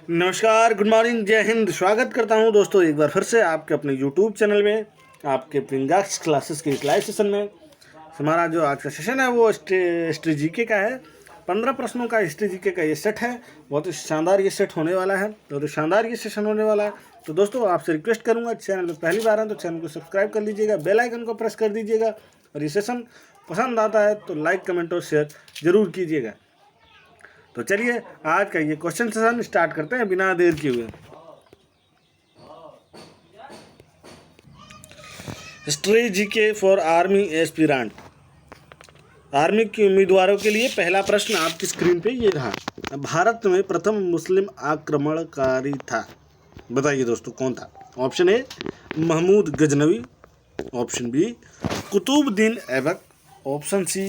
नमस्कार, good morning, जय हिंद। स्वागत करता हूं दोस्तों एक बार फिर से आपके अपने यूट्यूब चैनल में, आपके पिंगाक्स क्लासेस के इस लाइव सेशन में। हमारा जो आज का सेशन है वो हिस्ट्री जीके का है। 15 प्रश्नों का हिस्ट्री जीके का ये सेट है। बहुत ही शानदार ये सेट होने वाला है, बहुत ही शानदार ये सेशन होने वाला है। तो दोस्तों आपसे रिक्वेस्ट करूँगा, चैनल पर पहली बार हैं तो चैनल को सब्सक्राइब कर लीजिएगा, बेल आइकन को प्रेस कर दीजिएगा और ये सेशन पसंद आता है तो लाइक, कमेंट और शेयर ज़रूर कीजिएगा। तो चलिए आज का ये क्वेश्चन सेशन स्टार्ट करते हैं बिना देर किए हुए। History GK for army aspirant, army के उम्मीदवारों के लिए पहला प्रश्न आपकी स्क्रीन पे ये रहा। भारत में प्रथम मुस्लिम आक्रमणकारी था, बताइए दोस्तों कौन था। Option A Mahmud Ghaznavi, option B Qutbuddin Aibak, option C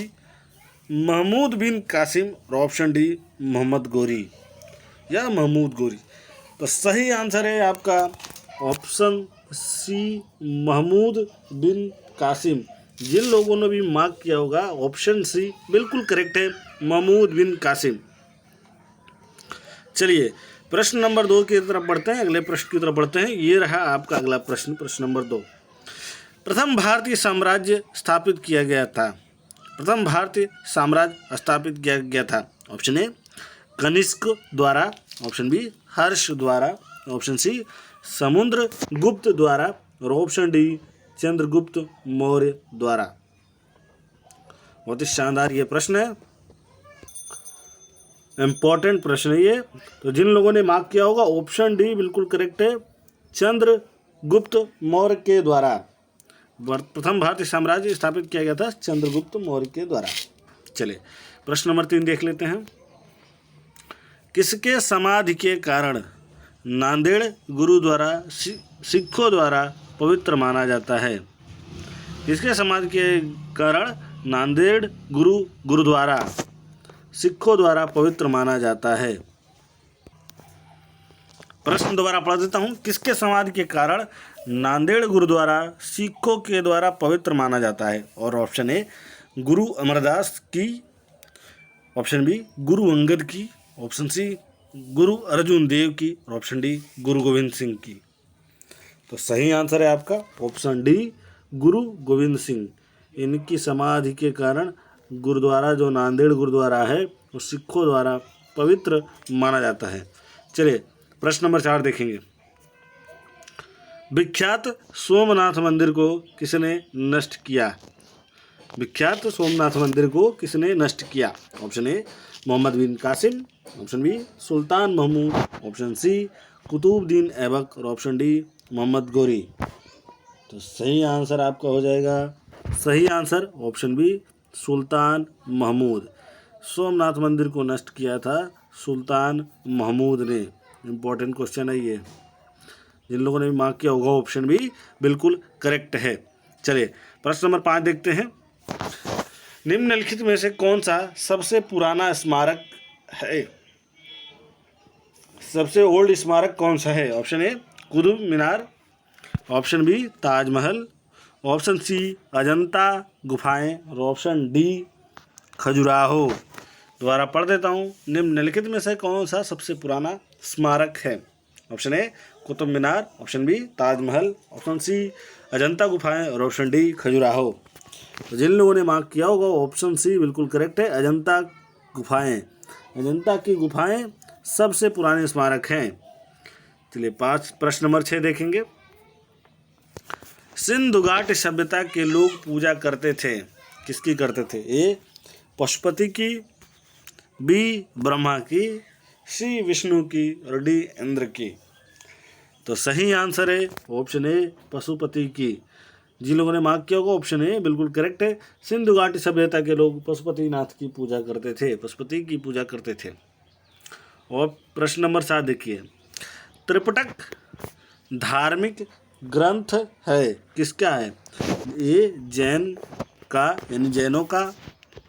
Mahmud bin Qasim और ऑप्शन डी मोहम्मद गोरी या महमूद गोरी। तो सही आंसर है आपका ऑप्शन सी महमूद बिन कासिम। जिन लोगों ने भी मार्क किया होगा ऑप्शन सी बिल्कुल करेक्ट है, महमूद बिन कासिम। चलिए प्रश्न नंबर 2 की तरफ बढ़ते हैं, अगले प्रश्न की तरफ बढ़ते हैं। ये रहा आपका अगला प्रश्न, प्रश्न नंबर 2। प्रथम भारतीय साम्राज्य स्थापित किया गया था, प्रथम भारतीय साम्राज्य स्थापित किया गया था। ऑप्शन ए कनिष्क द्वारा, ऑप्शन बी हर्ष द्वारा, ऑप्शन सी समुद्रगुप्त द्वारा और ऑप्शन डी चंद्रगुप्त मौर्य द्वारा। बहुत ही शानदार ये प्रश्न है, इम्पोर्टेंट प्रश्न है ये। तो जिन लोगों ने मार्क किया होगा ऑप्शन डी बिल्कुल करेक्ट है, चंद्रगुप्त मौर्य के द्वारा। प्रथम भारतीय साम्राज्य स्थापित किया गया था चंद्रगुप्त मौर्य के द्वारा। चलिए प्रश्न नंबर 3 देख लेते हैं। किसके समाधि के कारण नांदेड़ गुरुद्वारा सिखों द्वारा पवित्र माना जाता है। किसके समाधि के कारण नांदेड़ गुरुद्वारा सिखों द्वारा पवित्र माना जाता है। प्रश्न दोबारा पढ़ देता हूँ। किसके समाधि के कारण नांदेड़ गुरुद्वारा सिखों के द्वारा पवित्र माना जाता है। और ऑप्शन ए गुरु अमरदास की, ऑप्शन बी गुरु अंगद की, ऑप्शन सी गुरु अर्जुन देव की और ऑप्शन डी गुरु गोविंद सिंह की। तो सही आंसर है आपका ऑप्शन डी गुरु गोविंद सिंह। इनकी समाधि के कारण गुरुद्वारा जो नांदेड़ गुरुद्वारा है वो सिखों द्वारा पवित्र माना जाता है। चलिए प्रश्न नंबर 4 देखेंगे। विख्यात सोमनाथ मंदिर को किसने नष्ट किया। विख्यात सोमनाथ मंदिर को किसने नष्ट किया। Option A Muhammad bin Qasim, option B Sultan Mahmud, option C Qutbuddin Aibak और ऑप्शन डी मोहम्मद गोरी। तो सही आंसर आपका हो जाएगा, सही answer option B Sultan Mahmood. Somnath मंदिर को नष्ट किया था सुल्तान महमूद ने। इम्पोर्टेंट क्वेश्चन है ये, जिन लोगों ने भी मार्क किया होगा ऑप्शन भी बिल्कुल करेक्ट है। चलिए प्रश्न नंबर 5 देखते हैं। निम्नलिखित में से कौन सा सबसे पुराना स्मारक है। सबसे ओल्ड स्मारक कौन सा है। Option A Qutub Minar, option B Taj Mahal, option C Ajanta गुफाएं और ऑप्शन डी खजुराहो। दोबारा पढ़ देता हूँ। निम्नलिखित में से कौन सा सबसे पुराना स्मारक है। Option A Qutub Minar, option B Taj Mahal, option C Ajanta गुफाएं और ऑप्शन डी खजुराहो। तो जिन लोगों ने मार्क किया होगा ऑप्शन सी बिल्कुल करेक्ट है, अजंता गुफाएं। अजंता की गुफाएं सबसे पुराने स्मारक हैं। चलिए प्रश्न नंबर 6 देखेंगे। सिंधु घाटी सभ्यता के लोग पूजा करते थे, किसकी करते थे। ए पशुपति की, बी ब्रह्मा की, सी विष्णु की और डी इंद्र की। तो सही आंसर है ऑप्शन ए पशुपति की। जिन लोगों ने मार्क किया होगा ऑप्शन ए बिल्कुल करेक्ट है। सिंधु घाटी सभ्यता के लोग पशुपतिनाथ की पूजा करते थे, पशुपति की पूजा करते थे। और प्रश्न नंबर 7 देखिए। त्रिपिटक धार्मिक ग्रंथ है, किसका है। ए जैन का यानी जैनों का,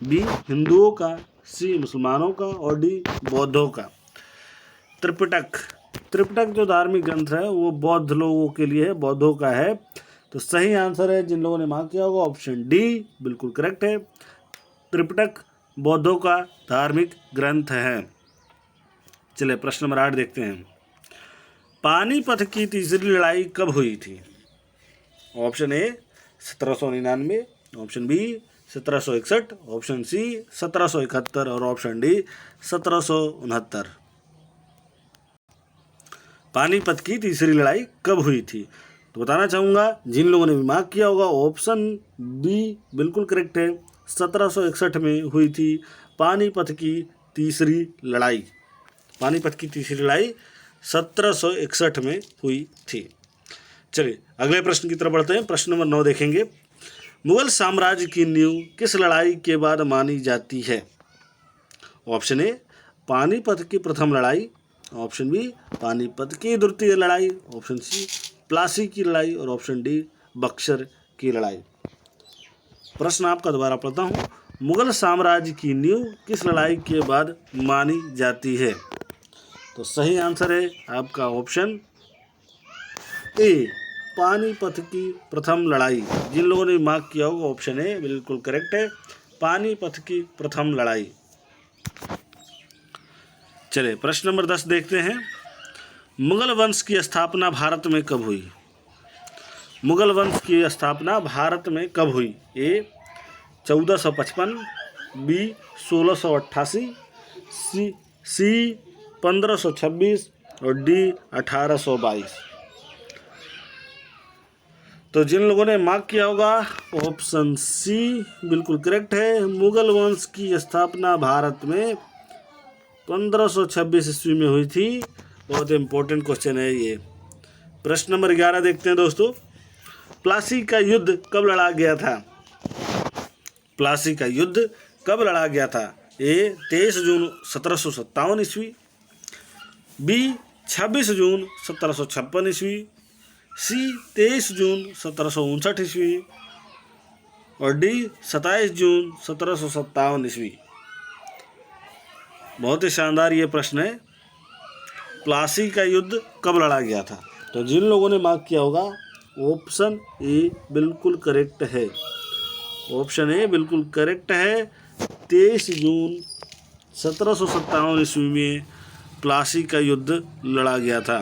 बी हिंदुओं का, सी मुसलमानों का और डी बौद्धों का। त्रिपिटक जो धार्मिक ग्रंथ है वो बौद्ध लोगों के लिए है, बौद्धों का है। तो सही आंसर है जिन लोगों ने मार्क किया होगा ऑप्शन डी बिल्कुल करेक्ट है। त्रिपिटक बौद्धों का धार्मिक ग्रंथ है। चलिए प्रश्न नंबर 8 देखते हैं। पानीपत की तीसरी लड़ाई कब हुई थी? Option A 1799, option B 1761, option C 1771 और ऑप्शन डी 1769। पानीपत की तीसरी लड़ाई कब हुई थी? तो बताना चाहूँगा जिन लोगों ने भी मार्क किया होगा ऑप्शन बी बिल्कुल करेक्ट है। 1761 में हुई थी पानीपत की तीसरी लड़ाई। पानीपत की तीसरी लड़ाई 1761 में हुई थी। चलिए अगले प्रश्न की तरफ बढ़ते हैं। प्रश्न नंबर 9 देखेंगे। मुगल साम्राज्य की नींव किस लड़ाई के बाद मानी जाती है? ऑप्शन ए पानीपत की प्रथम लड़ाई, ऑप्शन बी पानीपत की द्वितीय लड़ाई, ऑप्शन सी प्लासी की लड़ाई और ऑप्शन डी बक्सर की लड़ाई। प्रश्न आपका दोबारा पढ़ता हूँ। मुगल साम्राज्य की नींव किस लड़ाई के बाद मानी जाती है? तो सही आंसर है आपका ऑप्शन ए पानीपत की प्रथम लड़ाई। जिन लोगों ने मार्क किया होगा ऑप्शन ए बिल्कुल करेक्ट है, पानीपत की प्रथम लड़ाई। चलिए प्रश्न नंबर 10 देखते हैं। मुगल वंश की स्थापना भारत में कब हुई? मुगल वंश की स्थापना भारत में कब हुई? ए 1455, बी 1688, सी 1526 और डी 1822। तो जिन लोगों ने मार्क किया होगा ऑप्शन सी बिल्कुल करेक्ट है। मुगल वंश की स्थापना भारत में 1526 ईस्वी में हुई थी। बहुत इंपॉर्टेंट क्वेश्चन है ये। प्रश्न नंबर 11 देखते हैं दोस्तों। प्लासी का युद्ध कब लड़ा गया था? प्लासी का युद्ध कब लड़ा गया था? ए 23 जून 1757 ईस्वी, बी 26 जून 1756 ईस्वी, सी 23 जून 1759 ईस्वी और डी 27 जून 1757 ईस्वी। बहुत ही शानदार ये प्रश्न है। प्लासी का युद्ध कब लड़ा गया था? तो जिन लोगों ने मार्क किया होगा ऑप्शन ए बिल्कुल करेक्ट है। ऑप्शन ए बिल्कुल करेक्ट है। 23 जून 1757 ईस्वी में प्लासी का युद्ध लड़ा गया था।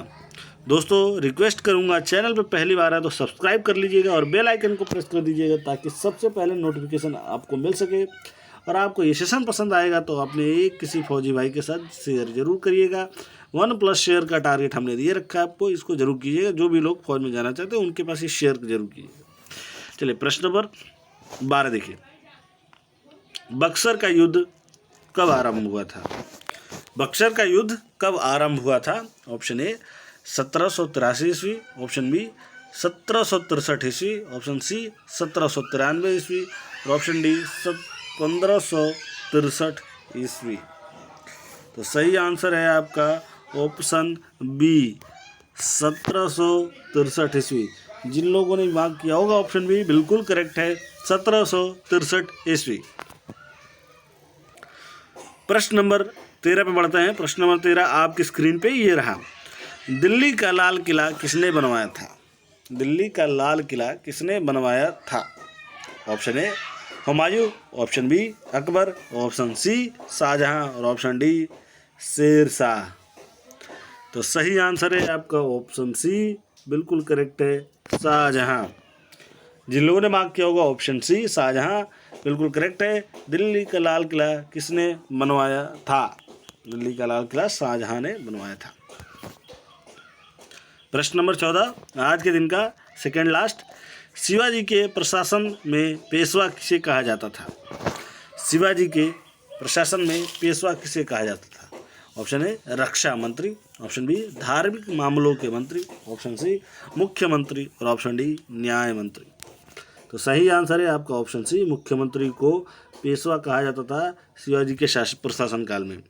दोस्तों रिक्वेस्ट करूंगा चैनल पर पहली बार है तो सब्सक्राइब कर लीजिएगा और बेल आइकन को प्रेस कर दीजिएगा ताकि सबसे पहले नोटिफिकेशन आपको मिल सके। और आपको ये सेशन पसंद आएगा तो अपने एक किसी फौजी भाई के साथ शेयर जरूर करिएगा। 1+ शेयर का टारगेट हमने दिए रखा है आपको, इसको जरूर कीजिएगा। जो भी लोग फौज में जाना चाहते हैं उनके पास ये शेयर जरूर कीजिएगा। चलिए प्रश्न नंबर 12 देखिए। बक्सर का युद्ध कब आरंभ हुआ था? बक्सर का युद्ध कब आरंभ हुआ था? ऑप्शन ए 1783 ईस्वी, ऑप्शन बी 1763 ईस्वी, ऑप्शन सी 1793 ईस्वी और ऑप्शन डी 1563 ईस्वी। तो सही आंसर है आपका ऑप्शन बी 1763 ईस्वी। जिन लोगों ने मार्क किया होगा ऑप्शन बी बिल्कुल करेक्ट है, 1763 ईस्वी। प्रश्न नंबर 13 पे बढ़ते हैं। प्रश्न नंबर 13 आपकी स्क्रीन पे ये रहा। दिल्ली का लाल किला किसने बनवाया था? दिल्ली का लाल किला किसने बनवाया था? Option A Humayun, option B Akbar, option C Shah Jahan और ऑप्शन डी शेर शाह। तो सही आंसर है आपका ऑप्शन सी बिल्कुल करेक्ट है, शाहजहां। जिन लोगों ने मार्क किया होगा ऑप्शन सी शाहजहां बिल्कुल करेक्ट है। दिल्ली का लाल किला किसने बनवाया था? दिल्ली का लाल किला शाहजहां ने बनवाया था। प्रश्न नंबर 14 आज के दिन का सेकेंड लास्ट। शिवाजी के प्रशासन में पेशवा किसे कहा जाता था? शिवाजी के प्रशासन में पेशवा किसे कहा जाता था? ऑप्शन ए रक्षा मंत्री, ऑप्शन बी धार्मिक मामलों के मंत्री, ऑप्शन सी मुख्यमंत्री और ऑप्शन डी न्याय मंत्री। तो सही आंसर है आपका ऑप्शन सी, मुख्यमंत्री को पेशवा कहा जाता था शिवाजी के प्रशासन काल में।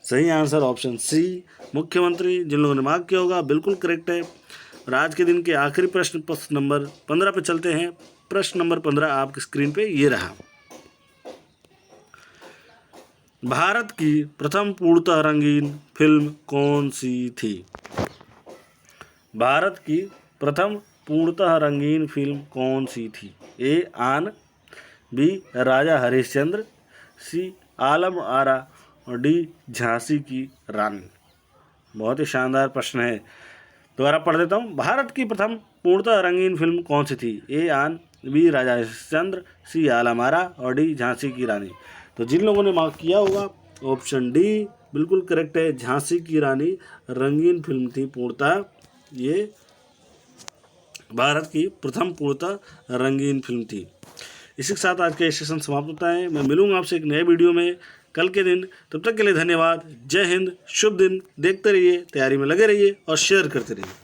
सही आंसर ऑप्शन सी मुख्यमंत्री। जिन लोगों ने मार्क किया होगा बिल्कुल करेक्ट है। और आज के दिन के आखिरी प्रश्न नंबर 15 पे चलते हैं। प्रश्न नंबर 15 आपकी स्क्रीन पे ये रहा। भारत की प्रथम पूर्णतः रंगीन फिल्म कौन सी थी? भारत की प्रथम पूर्णतः रंगीन फिल्म कौन सी थी? ए आन, बी राजा हरिश्चंद्र, सी आलम आरा और डी झांसी की रानी। बहुत ही शानदार प्रश्न है। दोबारा पढ़ देता हूँ। भारत की प्रथम पूर्णतः रंगीन फिल्म कौन सी थी? ए आन, बी राजा हरिश्चंद्र, सी आला मारा और डी झांसी की रानी। तो जिन लोगों ने मार्क किया होगा ऑप्शन डी बिल्कुल करेक्ट है, झांसी की रानी रंगीन फिल्म थी पूर्णतः। ये भारत की प्रथम पूर्णतः रंगीन फिल्म थी। इसी के साथ आज का सेशन समाप्त होता है। मैं मिलूंगा आपसे एक नए वीडियो में कल के दिन। तब तक के लिए धन्यवाद। जय हिंद, शुभ दिन। देखते रहिए, तैयारी में लगे रहिए और शेयर करते रहिए।